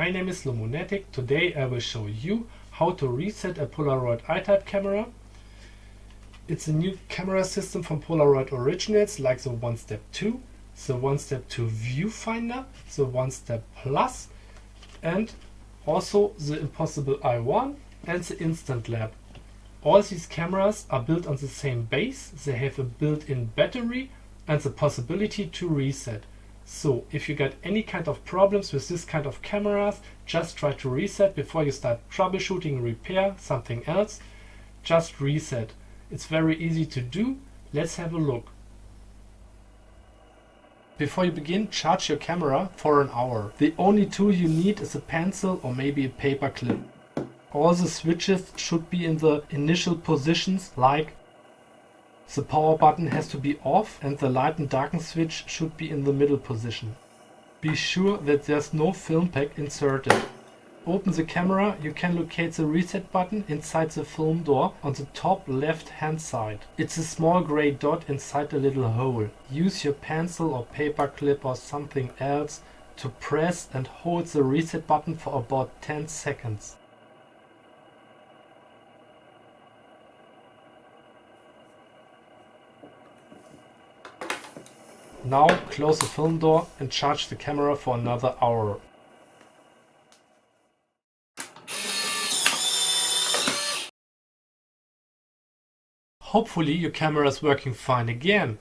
my name is Lumonetic. Today I will show you how to reset a Polaroid I-type camera. It's a new camera system from Polaroid Originals, like the One Step 2, the One Step 2 Viewfinder, the One Step Plus, and also the Impossible i1 and the Instant Lab. All these cameras are built on the same base. They have a built-in battery and the possibility to reset. So if you got any kind of problems with this kind of cameras, just try to reset before you start troubleshooting, repair something else. Just reset. It's very easy to do. Let's have a look. Before you begin, charge your camera for an hour. The only tool you need is a pencil or maybe a paper clip. All the switches should be in the initial positions, like the power button has to be off and the light and darken switch should be in the middle position. Be sure that there's no film pack inserted. Open the camera. You can locate the reset button inside the film door on the top left hand side. It's a small gray dot inside a little hole. Use your pencil or paper clip or something else to press and hold the reset button for about 10 seconds. Now close the film door and charge the camera for another hour. Hopefully your camera is working fine again.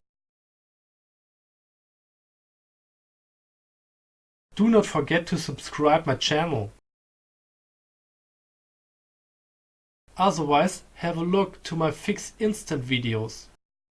Do not forget to subscribe my channel. Otherwise, have a look to my Fix Instant videos.